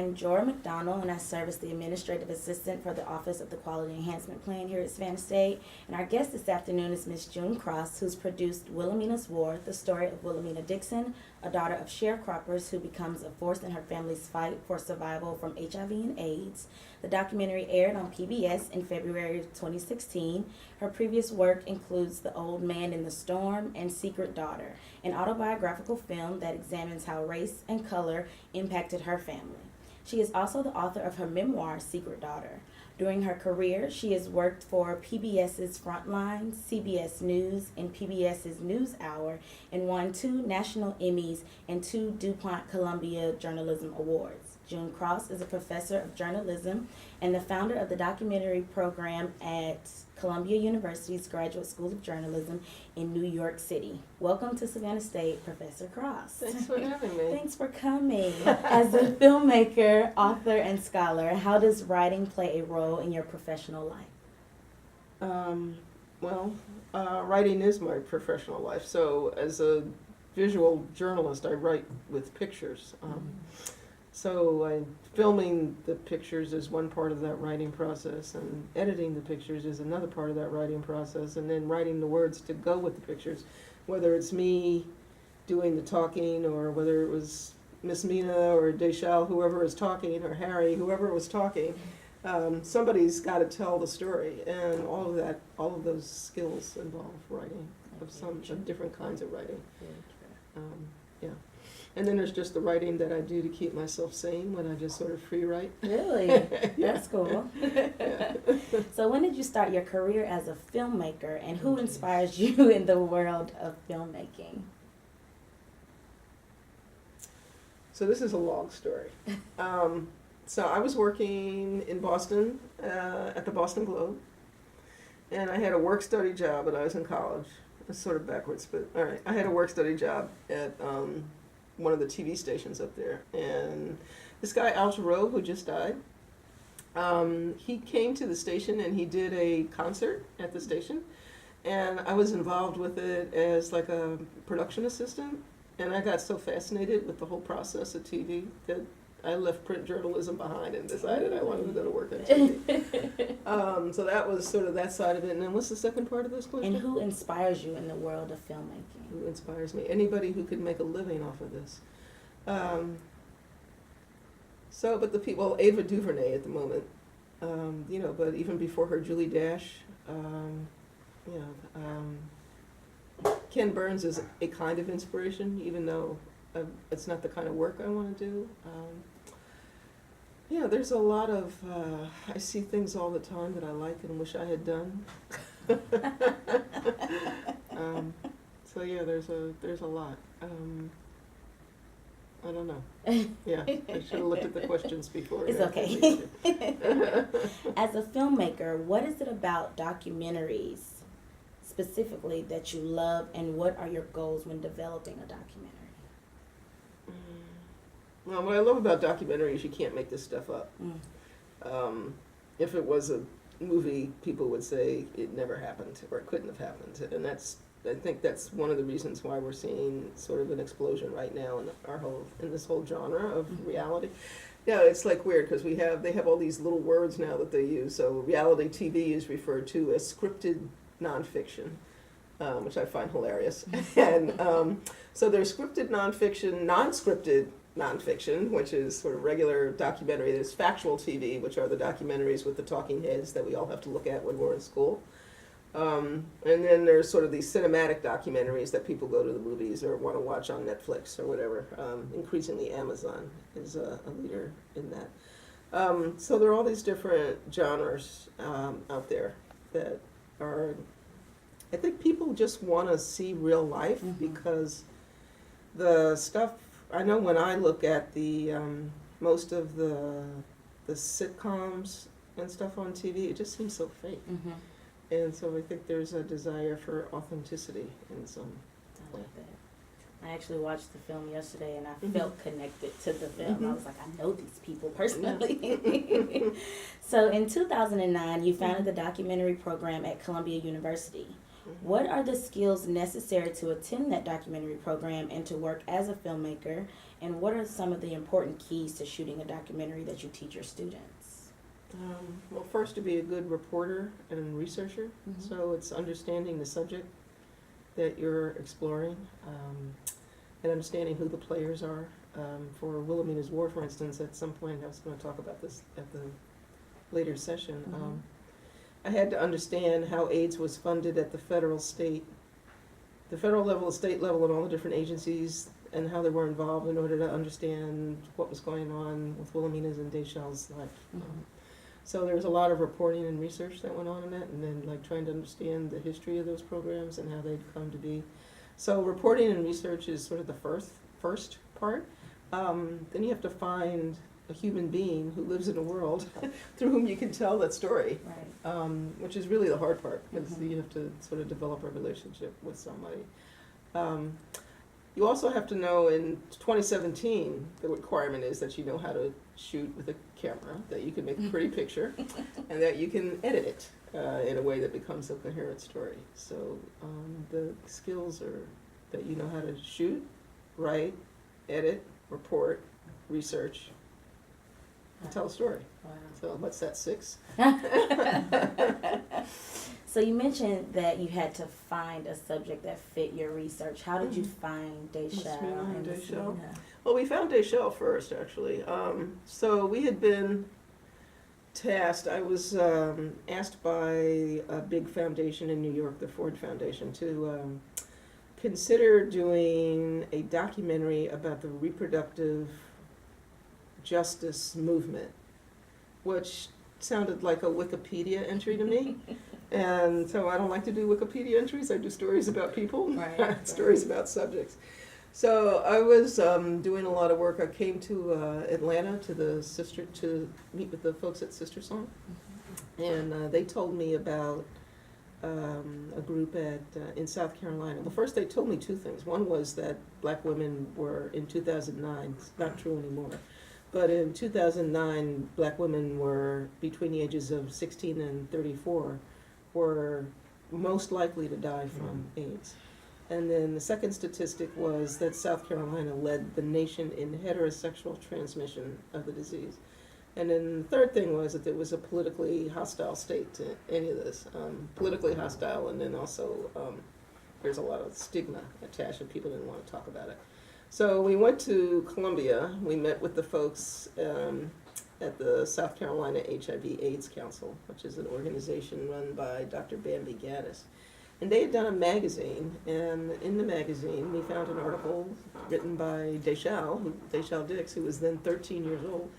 I'm Jora McDonald, and I serve as the Administrative Assistant for the Office of the Quality Enhancement Plan here at Savannah State. And our guest this afternoon is Ms. June Cross, who's produced Wilhelmina's War, the story of Wilhelmina Dixon, a daughter of sharecroppers who becomes a force in her family's fight for survival from HIV and AIDS. The documentary aired on PBS in February of 2016. Her previous work includes The Old Man in the Storm and Secret Daughter, an autobiographical film that examines how race and color impacted her family. She is also the author of her memoir, Secret Daughter. During her career, she has worked for PBS's Frontline, CBS News, and PBS's NewsHour, and won 2 national Emmys and 2 DuPont Columbia Journalism Awards. June Cross is a professor of journalism and the founder of the documentary program at Columbia University's Graduate School of Journalism in New York City. Welcome to Savannah State, Professor Cross. Thanks for having me. Thanks for coming. As a filmmaker, author, and scholar, how does writing play a role in your professional life? Writing is my professional life. So as a visual journalist, I write with pictures. So filming the pictures is one part of that writing process, and editing the pictures is another part of that writing process, and then writing the words to go with the pictures, whether it's me doing the talking or whether it was Miss Mina or Deschal, whoever is talking, or Harry, whoever was talking. Somebody's got to tell the story, and all of those skills involve writing of different kinds of writing. Yeah. And then there's just the writing that I do to keep myself sane when I just sort of free write. Really? Yeah. That's cool. Yeah. So when did you start your career as a filmmaker, and who inspires you in the world of filmmaking? So this is a long story. So I was working in Boston at the Boston Globe, and I had a work-study job when I was in college. It's sort of backwards, but all right. I had a work-study job at one of the TV stations up there, and this guy Al Jora, who just died, he came to the station and he did a concert at the station, and I was involved with it as like a production assistant, and I got so fascinated with the whole process of TV that I left print journalism behind and decided I wanted to go to work on TV. So that was sort of that side of it. And then what's the second part of this question? And who inspires you in the world of filmmaking? Who inspires me? Anybody who could make a living off of this. But the people, Ava DuVernay at the moment, but even before her, Julie Dash, Ken Burns is a kind of inspiration, even though it's not the kind of work I want to do. There's a lot of, I see things all the time that I like and wish I had done. There's a lot. I don't know. Yeah, I should have looked at the questions before. It's okay. As a filmmaker, what is it about documentaries specifically that you love, and what are your goals when developing a documentary? Well, what I love about documentaries, you can't make this stuff up. If it was a movie, people would say it never happened or it couldn't have happened, and I think that's one of the reasons why we're seeing sort of an explosion right now in this whole genre of reality. Yeah, it's like weird because they have all these little words now that they use. So reality TV is referred to as scripted nonfiction, which I find hilarious. And so there's scripted nonfiction, non-scripted nonfiction, which is sort of regular documentary. There's factual TV, which are the documentaries with the talking heads that we all have to look at when we're in school. And then there's sort of these cinematic documentaries that people go to the movies or want to watch on Netflix or whatever. Increasingly Amazon is a leader in that. So there are all these different genres out there that are, I think people just want to see real life because the stuff, I know when I look at the most of the sitcoms and stuff on TV, it just seems so fake. And so I think there's a desire for authenticity in some I love that. I actually watched the film yesterday, and I felt connected to the film. I was like, I know these people personally. So in 2009, you founded the documentary program at Columbia University. What are the skills necessary to attend that documentary program and to work as a filmmaker? And what are some of the important keys to shooting a documentary that you teach your students? Well, first, to be a good reporter and researcher. Mhm. So it's understanding the subject that you're exploring, and understanding who the players are. For Wilhelmina's War, for instance, at some point, I was going to talk about this at the later session. Mhm. I had to understand how AIDS was funded at the federal level, the state level, and all the different agencies, and how they were involved in order to understand what was going on with Wilhelmina's and Deschelles' life. Mhm. So there was a lot of reporting and research that went on in that, and then like trying to understand the history of those programs and how they'd come to be. So reporting and research is sort of the first part. Then you have to find a human being who lives in a world through whom you can tell that story, Right. which is really the hard part, because Mhm. you have to sort of develop a relationship with somebody. You also have to know, in 2017, the requirement is that you know how to shoot with a camera, that you can make a pretty picture, and that you can edit it in a way that becomes a coherent story. So the skills are that you know how to shoot, write, edit, report, research, and tell a story. Wow. So what's that, 6? So you mentioned that you had to find a subject that fit your research. How did you find Deschelles Misdemeanor and Deschelles? Misdemeanor? Well, we found Deschelles first, actually. So we had been tasked, I was asked by a big foundation in New York, the Ford Foundation, to consider doing a documentary about the reproductive justice movement, which sounded like a Wikipedia entry to me. And so I don't like to do Wikipedia entries. I do stories about people, Right, stories about subjects. So I was doing a lot of work. I came to Atlanta to meet with the folks at Sister Song, and they told me about a group in South Carolina. Well, first they told me 2 things. One was that black women were, in 2009, it's not true anymore, but in 2009, black women were between the ages of 16 and 34 were most likely to die from AIDS. And then the second statistic was that South Carolina led the nation in heterosexual transmission of the disease. And then the third thing was that there was a politically hostile state to any of this. Politically hostile, and then also there's a lot of stigma attached, and people didn't want to talk about it. So we went to Columbia. We met with the folks at the South Carolina HIV/AIDS Council, which is an organization run by Dr. Bambi Gaddis. And they had done a magazine, and in the magazine we found an article written by Deschelles Dix, who was then 13 years old,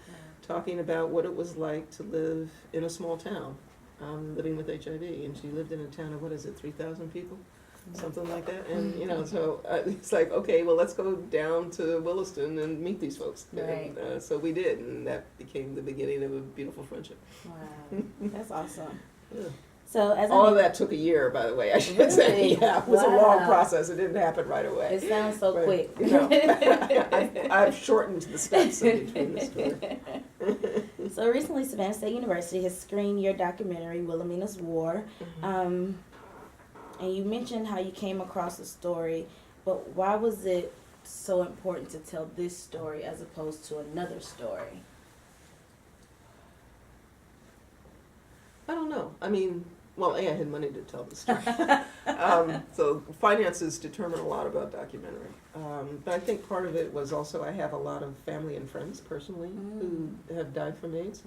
talking about what it was like to live in a small town, living with HIV. And she lived in a town of, 3,000 people? Something like that. And, so it's like, okay, well, let's go down to Williston and meet these folks. Right. And so we did, and that became the beginning of a beautiful friendship. Wow, that's awesome. Yeah. So as All of that took a year, by the way, I should say. Really? Yeah, it was a Wow. long process. It didn't happen right away. It sounds so But, quick. I've shortened the steps in between the story. So recently, Savannah State University has screened your documentary, Wilhelmina's War. And you mentioned how you came across the story, but why was it so important to tell this story as opposed to another story? I don't know. I mean, well, I had money to tell the story. So finances determine a lot about documentary. But I think part of it was also I have a lot of family and friends personally who have died from AIDS.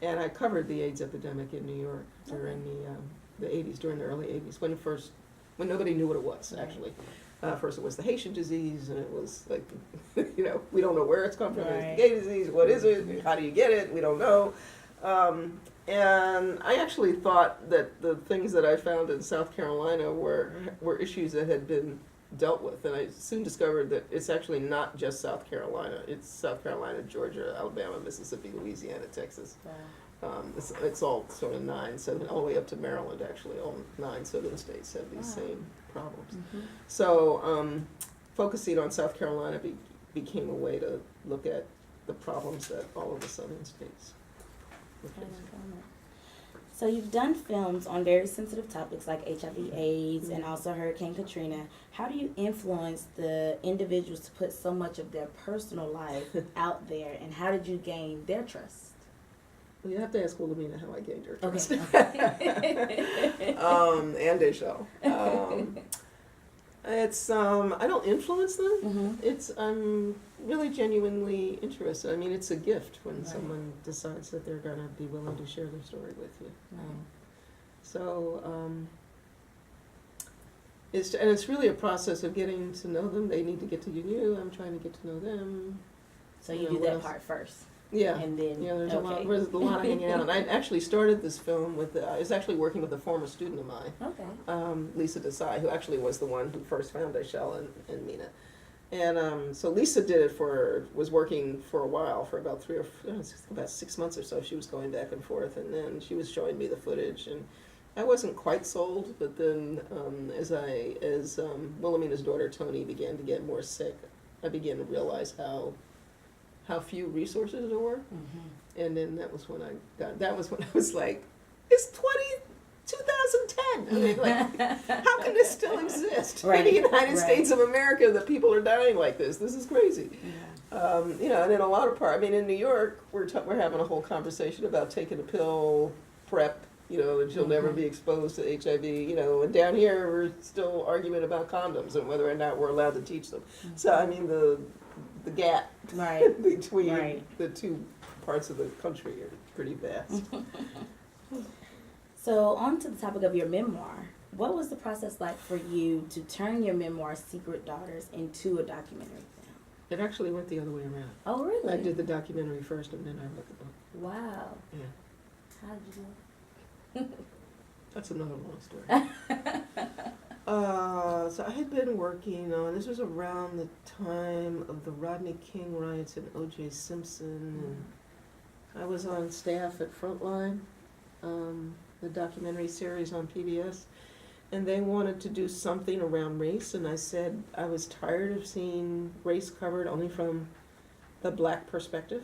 And I covered the AIDS epidemic in New York during the 80s, during the early 80s, when nobody knew what it was, actually. First it was the Haitian disease, and it was like, we don't know where it's come from. It's the gay disease. What is it? How do you get it? We don't know. And I actually thought that the things that I found in South Carolina were issues that had been dealt with, and I soon discovered that it's actually not just South Carolina. It's South Carolina, Georgia, Alabama, Mississippi, Louisiana, Texas. It's all sort of 9, 7, all the way up to Maryland, actually. All 9 southern states have these same problems. So focusing on South Carolina became a way to look at the problems that all of the southern states were facing. So you've done films on very sensitive topics like HIV/AIDS and also Hurricane Katrina. How do you influence the individuals to put so much of their personal life out there, and how did you gain their trust? Well, you have to ask Wilhelmina how I gained her trust. Okay. And Deschelle. It's I don't influence them. Mm-hmm. It's I'm really genuinely interested. I mean, it's a gift when Right. someone decides that they're gonna be willing to share their story with you. Right. It's really a process of getting to know them. They need to get to you. I'm trying to get to know them. So you do that part first. Yeah. And then, There's a lot. okay. There's a lot of hanging out. And I actually started this film with. I was actually working with a former student of mine, Okay. Lisa Desai, who actually was the one who first found Deschelle and Mina. And so Lisa was working for a while, for about about 6 months or so. She was going back and forth, and then she was showing me the footage, and I wasn't quite sold. But then, as Wilhelmina's daughter Tony began to get more sick, I began to realize how few resources there were. Mm-hmm. And then that was when I was like, it's 2010. I mean, like, how can this still exist in the United States of America, that people are dying like this? This is crazy. Yeah. And in a lot of in New York, we're having a whole conversation about taking a pill, PrEP, that you'll never be exposed to HIV, and down here we're still arguing about condoms and whether or not we're allowed to teach them. Mm-hmm. So, I mean, the gap between the two parts of the country are pretty vast. So on to the topic of your memoir. What was the process like for you to turn your memoir, Secret Daughters, into a documentary film? It actually went the other way around. Oh, really? I did the documentary first, and then I wrote the book. Wow. Yeah. How did you do it? That's another long story. So I had been working on, this was around the time of the Rodney King riots and O.J. Simpson. And I was on staff at Frontline, the documentary series on PBS, and they wanted to do something around race, and I said I was tired of seeing race covered only from the black perspective,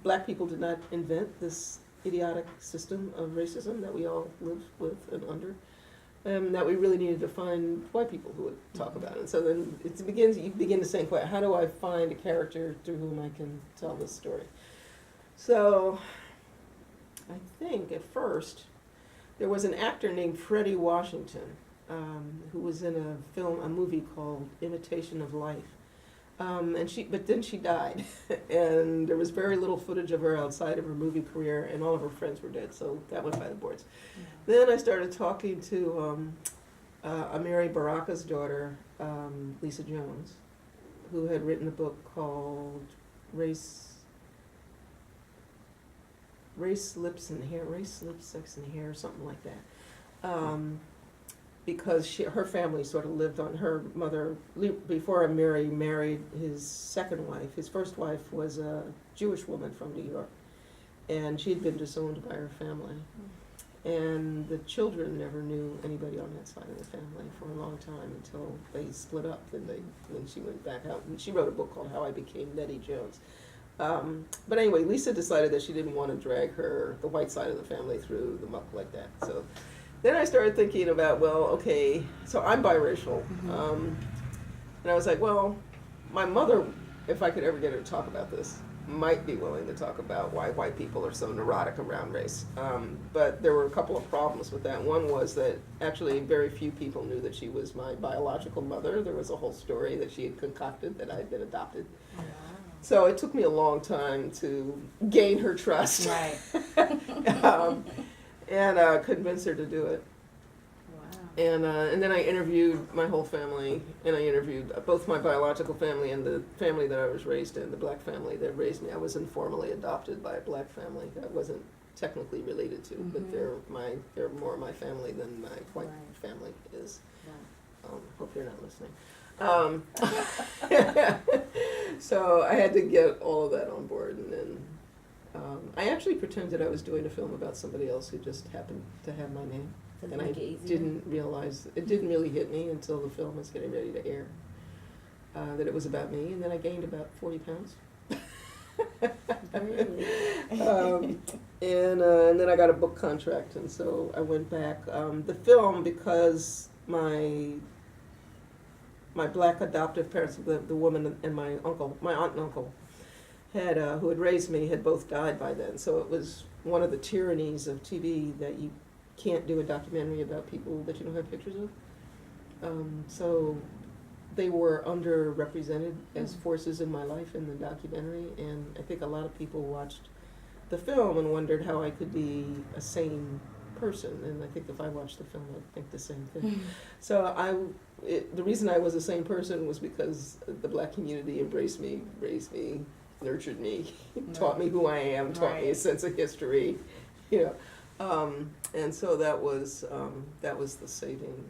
black people did not invent this idiotic system of racism that we all live with and under, that we really needed to find white people who would talk about it. And so then you begin to think, well, how do I find a character through whom I can tell this story? So I think at first there was an actor named Freddie Washington, who was in a movie called Imitation of Life. But then she died, and there was very little footage of her outside of her movie career, and all of her friends were dead, so that went by the boards. Yeah. Then I started talking to Amiri Baraka's daughter, Lisa Jones, who had written a book called Race, Lips, Sex, and Hair, something like that. Because her family sort of lived on her mother, before Amiri married his second wife. His first wife was a Jewish woman from New York, and she had been disowned by her family. And the children never knew anybody on that side of the family for a long time until they split up. Then she went back out, and she wrote a book called How I Became Nettie Jones. But anyway, Lisa decided that she didn't want to drag the white side of the family through the muck like that. So then I started thinking about, well, okay, so I'm biracial. And I was like, well, my mother, if I could ever get her to talk about this, might be willing to talk about why white people are so neurotic around race. But there were a couple of problems with that. One was that actually very few people knew that she was my biological mother. There was a whole story that she had concocted that I had been adopted. Wow. So it took me a long time to gain her trust. Right. And convince her to do it. Wow. And then I interviewed my whole family, and I interviewed both my biological family and the family that I was raised in, the black family that raised me. I was informally adopted by a black family that I wasn't technically related to, but they're more my family than my white family is. Right. Hope you're not listening. So I had to get all of that on board, and then I actually pretended I was doing a film about somebody else who just happened to have my name. And I didn't realize, it didn't really hit me until the film was getting ready to air, that it was about me, and then I gained about 40 pounds. Really? And then I got a book contract, and so I went back. The film, because my black adoptive parents, the woman and my aunt and uncle, had who had raised me, had both died by then. So it was one of the tyrannies of TV that you can't do a documentary about people that you don't have pictures of. So they were underrepresented as forces in my life in the documentary, and I think a lot of people watched the film and wondered how I could be a sane person, and I think if I watched the film, I'd think the same thing. So the reason I was a sane person was because the black community embraced me, raised me, nurtured me, taught me who I am, taught me a sense of history, you know. And so that was the saving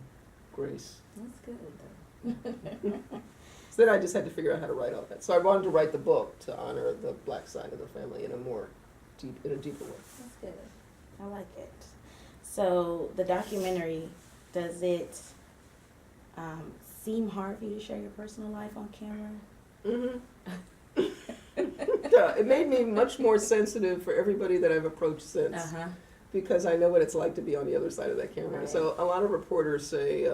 grace. That's good, though. So then I just had to figure out how to write all that. So I wanted to write the book to honor the black side of the family in a deeper way. That's good. I like it. So the documentary, does it seem hard for you to share your personal life on camera? Mm-hmm. Yeah, it made me much more sensitive for everybody that I've approached since, because I know what it's like to be on the other side of that camera. Right. So a lot of reporters say,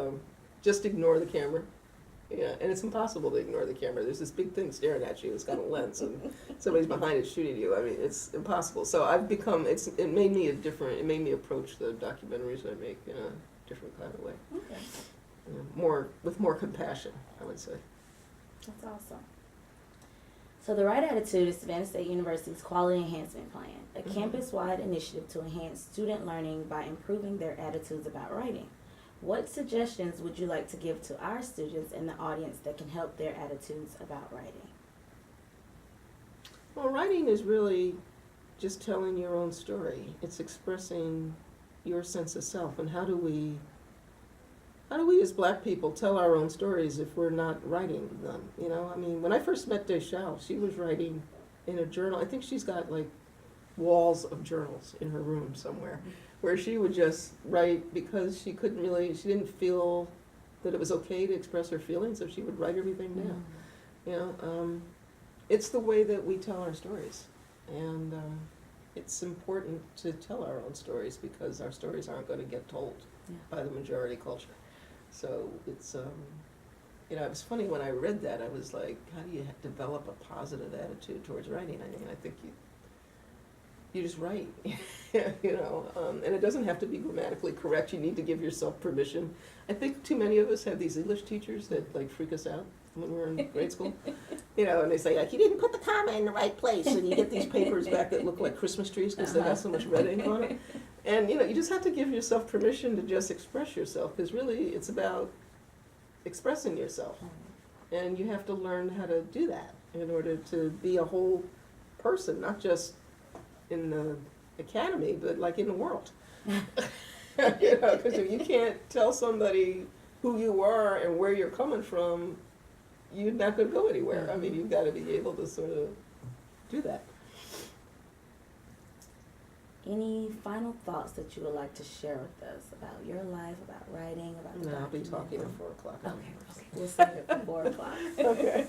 just ignore the camera. Yeah, and it's impossible to ignore the camera. There's this big thing staring at you. It's got a lens, and somebody's behind it shooting you. I mean, it's impossible. So I've become. It made me approach the documentaries I make in a different kind of way. Okay. With more compassion, I would say. That's awesome. So the Right Attitude is Savannah State University's Quality Enhancement Plan, a campus-wide initiative to enhance student learning by improving their attitudes about writing. What suggestions would you like to give to our students in the audience that can help their attitudes about writing? Well, writing is really just telling your own story. It's expressing your sense of self. And how do we as black people tell our own stories if we're not writing them? You know, I mean, when I first met Deschelle, she was writing in a journal. I think she's got like walls of journals in her room somewhere, where she would just write because she didn't feel that it was okay to express her feelings, so she would write everything down. You know, it's the way that we tell our stories, and it's important to tell our own stories because our stories aren't going to get told by the majority culture. So it's, you know, it was funny when I read that. I was like, how do you develop a positive attitude towards writing? I mean, I think you just write, you know, and it doesn't have to be grammatically correct. You need to give yourself permission. I think too many of us have these English teachers that like freak us out when we're in grade school, you know, and they say like, you didn't put the comma in the right place, and you get these papers back that look like Christmas trees because they got so much red ink on it. And you know, you just have to give yourself permission to just express yourself, because really it's about expressing yourself, and you have to learn how to do that in order to be a whole person, not just in the academy, but like in the world. You know, because if you can't tell somebody who you are and where you're coming from, you're not going to go anywhere. I mean, you've got to be able to sort of do that. Any final thoughts that you would like to share with us about your life, about writing, about the No, I'll be documentary? talking at 4 o'clock. Okay, we'll save it for 4 o'clock. Okay.